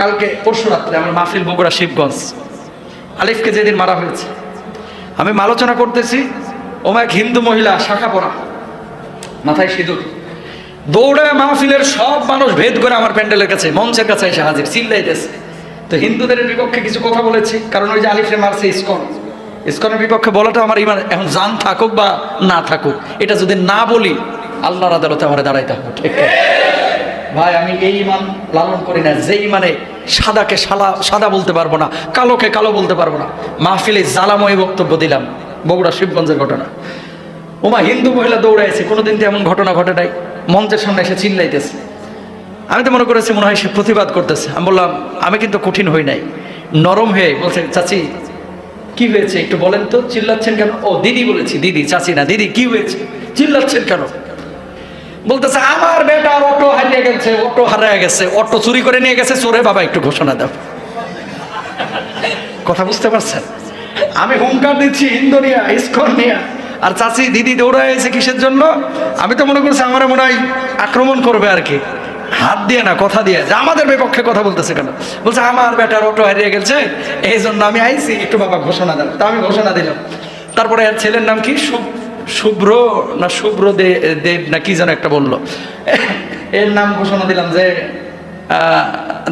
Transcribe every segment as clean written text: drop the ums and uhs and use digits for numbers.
কালকে পরশু রাত্রে আমার মাহফিল বগুড়া শিবগঞ্জ, আলিফকে যেদিন মারা হয়েছে, আমি আলোচনা করতেছি, ওমা এক হিন্দু মহিলা শাখা পরা, মাথায় সিঁদুর, দৌড়ে মাহফিলের সব মানুষ ভেদ করে আমার প্যান্ডেলের কাছে, মঞ্চের কাছে এসে হাজির, চিল্লাইতেছে। তো হিন্দুদের বিপক্ষে কিছু কথা বলেছি, কারণ ওই যে আলিফে মারছে ইসকনের বিপক্ষে বলাটা আমার ইমান, এখন জান থাকুক বা না থাকুক, এটা যদি না বলি আল্লাহর আদালতে আমার দাঁড়াইতে হবে। ঠিক ভাই, আমি এই ইমান লালন করি না, যে ইমানে সাদাকে সাদা বলতে পারবো না, কালোকে কালো বলতে পারবো না। মাহফিলে জ্বালাময় বক্তব্য দিলাম, বগুড়া শিবগঞ্জের ঘটনা। ওমা হিন্দু মহিলা দৌড়াইছে, কোনোদিন তো এমন ঘটনা ঘটে নাই, মঞ্চের সামনে এসে চিল্লাইতেছে। আমি তো মনে করেছি মনে হয় সে প্রতিবাদ করতেছে। আমি বললাম আমি কিন্তু কঠিন হই নাই, নরম হয়ে বলছে, চাচি কি হয়েছে একটু বলেন তো, চিল্লাচ্ছেন কেন? ও দিদি বলেছি, দিদি, চাচি না, দিদি কি হয়েছে, চিল্লাচ্ছেন কেন? বলতেছে আমার বেটা অটো হারিয়ে গেছে, অটো হারিয়ে গেছে, অটো চুরি করে নিয়ে গেছে, চোরে বাবা একটু ঘোষণা দাও। কথা বুঝতে পারছেন? আমি হুঙ্কার দিচ্ছি হিন্দু নিয়া, ইসকন নিয়া, আর চাচি দিদি দৌড়ায় এসে কিসের জন্য? আমি তো মনে করছি আমার মনে হয় আক্রমণ করবে আর কি, হাত দিয়ে না কথা দিয়ে, যে আমাদের বিপক্ষে কথা বলতেছে কেন? বলছে আমার বেটার অটো হারিয়ে গেছে, এই জন্য আমি আইছি, একটু বাবা ঘোষণা দাও। তা আমি ঘোষণা দিলাম। তারপরে এর ছেলের নাম কি, শুভ্র না শুভ্র দেব না কি যেন একটা বললো, এর নাম ঘোষণা দিলাম যে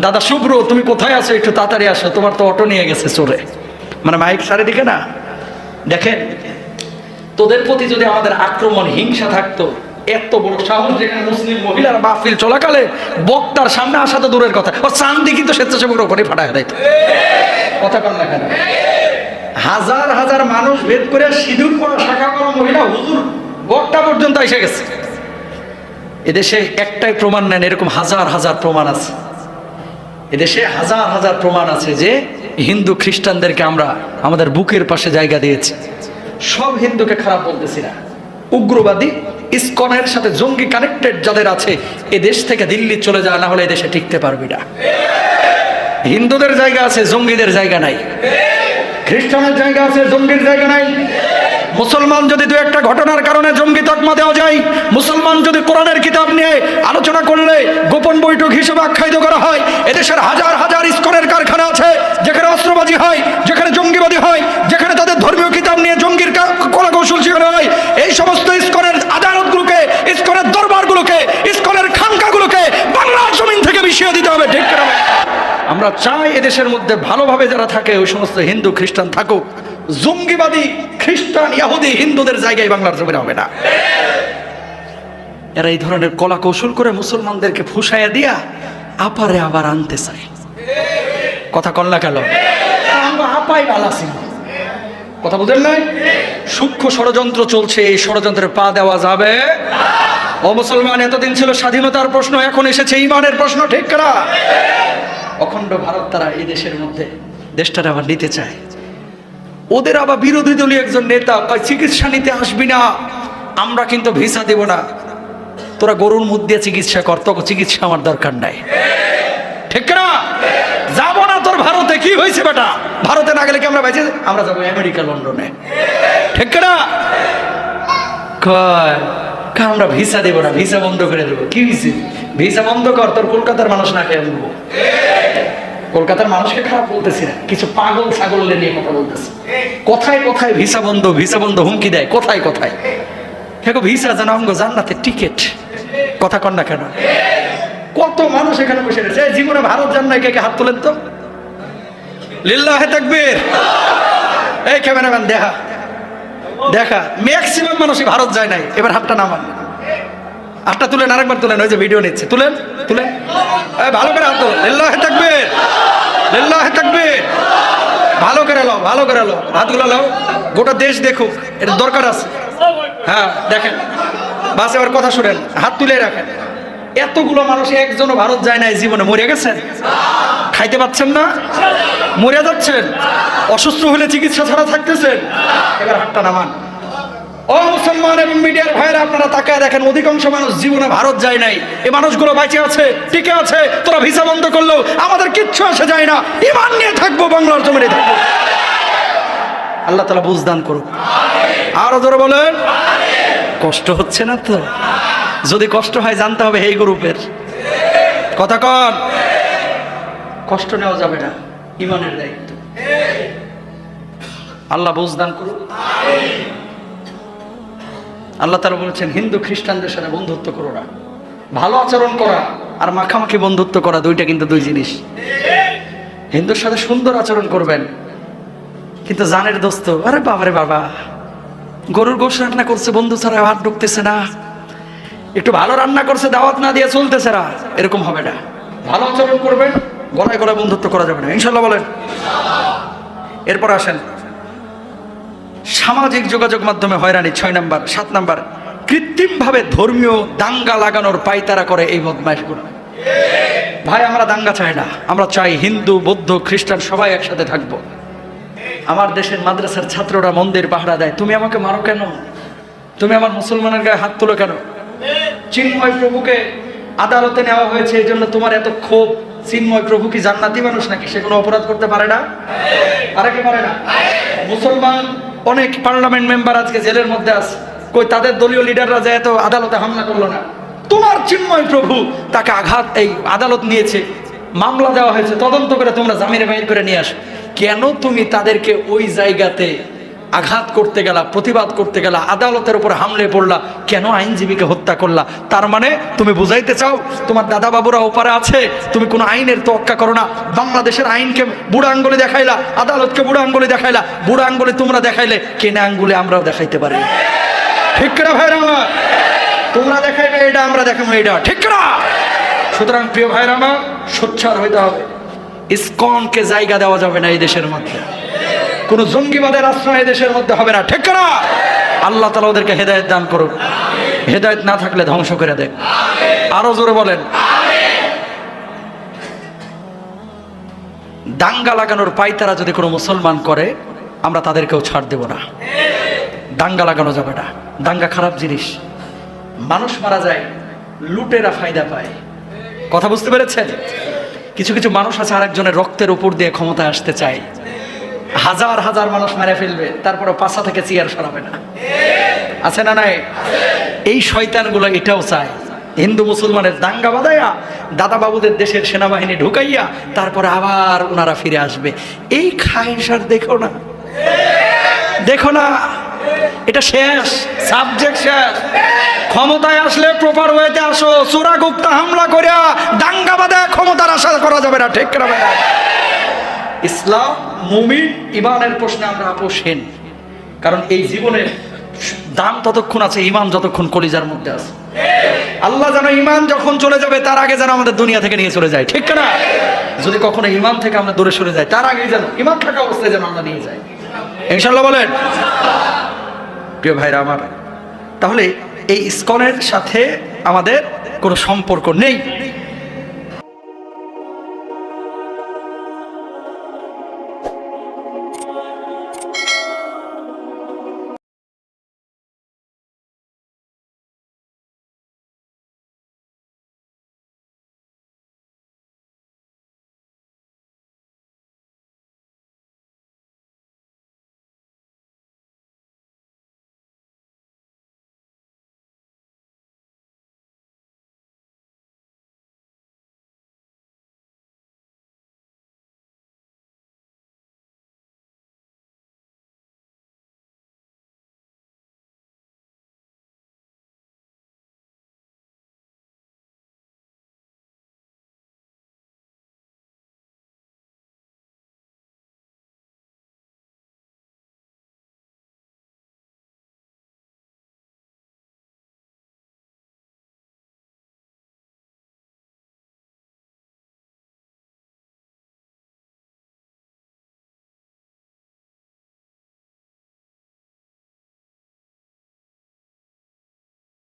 দাদা শুভ্র তুমি কোথায় আছো, একটু তাড়াতাড়ি আসো, তোমার তো অটো নিয়ে গেছে চোরে। মানে মাইক চারিদিকে না। দেখেন, তোদের প্রতি যদি আমাদের আক্রমণ হিংসা থাকতো, এত বড় সাহস যেখানে মুসলিম মহিলারা মাহফিল চলাকালে বক্তার সামনে আসা তো দূরের কথা, ও চান্দি কিন্তু স্বেচ্ছাসেবকের উপরে ফাটায় দেয়। কথা কন না কেন? হাজার হাজার মানুষ ভেদ করে সিঁদুর পরা শাখা পরা মহিলা হুজুর বক্তা পর্যন্ত এসে গেছে। এদেশে একটাই প্রমাণ নেন, এরকম হাজার হাজার প্রমাণ আছে। এদেশে হাজার হাজার প্রমাণ আছে যে হিন্দু খ্রিস্টানদেরকে আমরা আমাদের বুকের পাশে জায়গা দিয়েছি। সব হিন্দুকে খারাপ বলতেছি না, উগ্রবাদী ইসকনের সাথে জঙ্গি কানেক্টেড যাদের আছে, এ দেশ থেকে দিল্লি চলে যায়, না হলে এদেশে টিকতে পারবি না। হিন্দুদের জায়গা আছে, জঙ্গিদের জায়গা নাই। খ্রিস্টানের জায়গা আছে, জঙ্গির জায়গা নাই। মুসলমান যদি দু একটা ঘটনার কারণে জঙ্গি তকমা দেওয়া যায়, মুসলমান যদি কোরআনের কিতাব নিয়ে আলোচনা করলে গোপন বৈঠক হিসেবে আখ্যায়িত করা হয়, এদেশের হাজার হাজার ইসকনের কারখানা আছে যেখানে অস্ত্রবাজি হয়, যেখানে জঙ্গিবাদী হয়, যেখানে তাদের ধর্মীয় কিতাব নিয়ে জঙ্গির কলা কৌশল শেখানো হয়। এই সমস্ত ইসকনের আদালতগুলোকে, ইসকনের দরবারগুলোকে, ইসকনের খানকাগুলোকে বাংলার জমিন থেকে মিশিয়ে দিতে হবে। ঠিক করে আমরা চাই এদেশের মধ্যে ভালোভাবে যারা থাকে ওই সমস্ত হিন্দু খ্রিস্টান থাকুক, জঙ্গিবাদী খ্রিস্টান ইহুদি হিন্দুদের জায়গায় বাংলার জমিনে হবে না। এরা এই ধরনের কলা কৌশল করে মুসলমানদেরকে ফুসাইয়া দিয়া আপারে আবার আনতে চায়। কথা কন না কেন? আমরা আপাই বালাসি, কথা বুঝেন নাই? সূক্ষ্ম ষড়যন্ত্র চলছে, এই ষড়যন্ত্রের পা দেওয়া যাবে। ও মুসলমান, এতদিন ছিল স্বাধীনতার প্রশ্ন, এখন এসেছে ইমানের প্রশ্ন। ঠিক করা অখণ্ড ভারত তারা এই দেশের মধ্যে দেশটারে আবার নিতে চায়। ওদের আবার বিরোধী দলীয় একজন নেতা কয় চিকিৎসা নিতে আসবি না, আমরা কিন্তু ভিসা দেব না, তোরা গরুর মুখ দিয়ে চিকিৎসা কর, তোকে চিকিৎসা আমার দরকার নাই। ঠিক না? যাবো না তোর ভারতে, কি হয়েছে বেটা? ভারতে না গেলে কি আমরা বাইছে? আমরা যাবো আমেরিকা, লন্ডনে। ঠিক না? কয় আমরা ভিসা দেবো না, ভিসা বন্ধ করে দেবো। কি হয়েছে? ভিসা বন্ধ কর, তোর কলকাতার মানুষ না খেয়ে দেবো। কলকাতার মানুষকে খারাপ বলতেছি না, কিছু পাগল ছাগল নিয়ে কথা বলতেছি। কোথায় কোথায় ভিসা বন্ধ, ভিসা বন্ধ হুমকি দেয়, কোথায় কোথায়। দেখো ভিসা যেন অঙ্গ জান্নাতের টিকিট। কথা কন না কেন? কত মানুষ এখানে বসে রয়েছে, জীবনে ভারত যান নাই, কে কে হাত তোলেন তো? লিল্লাহে তাকবীর। এই ক্যামেরাম্যান দেখা দেখা, ম্যাক্সিমাম মানুষই ভারত যায় নাই, এবার হাতটা নামান, হাতটা তুলেন, আরেকবার তুলেন, ওই যে ভিডিও নিচ্ছে, তুলেন তুলেন, ভালো করে হাত তোলেন। লিল্লাহে তাকবীর, লিল্লাহে তাকবীর। ভালো করে লো, ভালো করে লো, হাতগুলো লো, গোটা দেশ দেখুক, এটা দরকার আছে। হ্যাঁ দেখেন, বাস এবার কথা শুনেন, হাত তুলে রাখেন। এতগুলো মানুষ একজনও ভারত যায় নাই জীবনে, মরে গেছেন, খাইতে পাচ্ছেন না, মরে যাচ্ছেন, অসুস্থ হলে চিকিৎসা ছাড়া থাকতেছেন। এবার হাতটা নামান। ও মুসলমান এবং মিডিয়ার ভাইরা, আপনারা তাকায় দেখেন, অধিকাংশ মানুষ জীবনে ভারত যায় নাই, এই মানুষগুলো বেঁচে আছে, টিকে আছে। তোরা ভিসা বন্ধ করলেও আমাদের কিচ্ছু আসে যায় না, ঈমান নিয়ে থাকবো, বাংলার জমিনে থাকবো। আল্লাহ তাআলা বুঝদান করুক। আরো জোরে বলেন। কষ্ট হচ্ছে না তো? যদি কষ্ট হয় জানতে হবে এই গ্রুপের কথা। কন কষ্ট নেওয়া যাবে না, ইমানের দায়িত্ব। আল্লাহ বুঝদান করুন। আল্লাহ তাআলা বলেছেন হিন্দু খ্রিস্টানদের সাথে বন্ধুত্ব করো না। ভালো আচরণ করা আর মাখামাখি বন্ধুত্ব করা দুইটা কিন্তু দুই জিনিস। হিন্দুর সাথে সুন্দর আচরণ করবেন, কিন্তু জানের দোস্ত, আরে বাবারে বাবা, গরুর গোশ রান্না করছে বন্ধু ছাড়া হাত ঢুকতেছে না, একটু ভালো রান্না করছে দাওয়াত না দিয়ে চলতেছে না, এরকম হবে না। ভালো আচরণ করবেন, গলায় গলায় বন্ধুত্ব করা যাবে না, ইনশাল্লাহ বলেন। এরপর আসেন সামাজিক যোগাযোগ মাধ্যমে হয়রানি 6 নাম্বার। 7 নাম্বার, কৃত্রিমভাবে ধর্মীয় দাঙ্গা লাগানোর পায়তারা করে এই বদমাইশগুলো। ভাই আমরা দাঙ্গা চাই না, আমরা চাই হিন্দু বৌদ্ধ খ্রিস্টান সবাই একসাথে থাকবো। আমার দেশের মাদ্রাসার ছাত্ররা মন্দির পাহারা দেয়, তুমি আমাকে মারো কেন? তুমি আমার মুসলমানের গায়ে হাত তুলো কেন? চিন্ময় প্রভুকে আদালতে নেওয়া হয়েছে এই জন্য তোমার এত ক্ষোভ? চিন্ময় প্রভু কি জান্নাতি মানুষ নাকি? সে কোনো অপরাধ করতে পারে না? পারে কি পারে না? মুসলমান অনেক পার্লামেন্ট মেম্বার আজকে জেলের মধ্যে আছে, কই তাদের দলীয় লিডাররা যায় তো আদালতে হামলা করলো না? তোমার চিন্ময় প্রভু তাকে আঘাত, এই আদালত নিয়েছে, মামলা দেওয়া হয়েছে, তদন্ত করে তোমরা জামিনে বাইর করে নিয়ে আসো। কেন তুমি তাদেরকে ওই জায়গাতে আঘাত করতে গেলা, প্রতিবাদ করতে গেলা, আদালতের উপর হামলে পড়লা, কেন আইনজীবীকে হত্যা করলা? তার মানে তুমি বুঝাইতে চাও তোমার দাদা বাবুরা ওপারে আছে, তুমি কোনো আইনের তোয়াক্কা করো না। বাংলাদেশের আইনকে বুড়া আঙ্গুলে দেখাইলা, আদালতকে বুড়া আঙ্গুলে দেখাইলা, বুড়া আঙ্গুলে তোমরা দেখাইলে, কেনা আঙ্গুলে আমরাও দেখাইতে পারি। ঠিক না ভাইরা আমার? তোমরা দেখাইবে এটা, আমরা দেখাবো এটা, ঠিক না? সুতরাং প্রিয় ভাইরা আমার, সোচ্চার হইতে হবে। ইসকনকে জায়গা দেওয়া যাবে না এই দেশের মধ্যে, কোন জঙ্গিবাদের আশ্রয় দেশের মধ্যে হবে না, ঠিক না? আল্লাহ তাআলা ওদেরকে হেদায়েত দান করুন, হেদায়েত না থাকলে ধ্বংস করে দেয়। আরো জোরে বলেন। দাঙ্গা লাগানোর পায়তারা যদি কোনো মুসলমান করে, আমরা তাদেরকেও ছাড় দেব না। দাঙ্গা লাগানো যাবে না, দাঙ্গা খারাপ জিনিস। মানুষ মারা যায়, লুটেরা ফায়দা পায়। কথা বুঝতে পেরেছেন? কিছু কিছু মানুষ আছে আরেকজনের রক্তের উপর দিয়ে ক্ষমতায় আসতে চায়, হাজার হাজার মানুষ মেরে ফেলবে, তারপরে পাছা থেকে চেয়ার সরাবে না। আছে না নাই? এই শয়তানগুলো এটাও চায় হিন্দু মুসলমানের দাঙ্গা বাঁধাইয়া, দাদা বাবুদের দেশের সেনাবাহিনী ঢুকাইয়া তারপরে আবার ওনারা ফিরে আসবে। এই খায়সার দেখো না, দেখো না, এটা শেষ, সাবজেক্ট শেষ। ক্ষমতায় আসলে প্রপার ওয়েতে আসো, চোরা গুপ্তা হামলা করিয়া দাঙ্গা বাঁধা ক্ষমতার আশা করা যাবে না, ঠিক না? ইসলাম মুমিন ইমানের প্রশ্নে আমরা আপোষহীন, কারণ এই জীবনে দাম ততক্ষণ আছে ইমান যতক্ষণ কলিজার মধ্যে আছে। আল্লাহ যেন ইমান যখন চলে যাবে তার আগে যেন আমাদের দুনিয়া থেকে নিয়ে চলে যায়, ঠিক না? যদি কখনো ইমান থেকে আমরা দূরে সরে যাই, তার আগে যেন ইমান থাকা অবস্থায় যেন আমরা নিয়ে যাই, ইনশাআল্লাহ বলেন। প্রিয় ভাইরা আমার, তাহলে এই ইসকনের সাথে আমাদের কোনো সম্পর্ক নেই।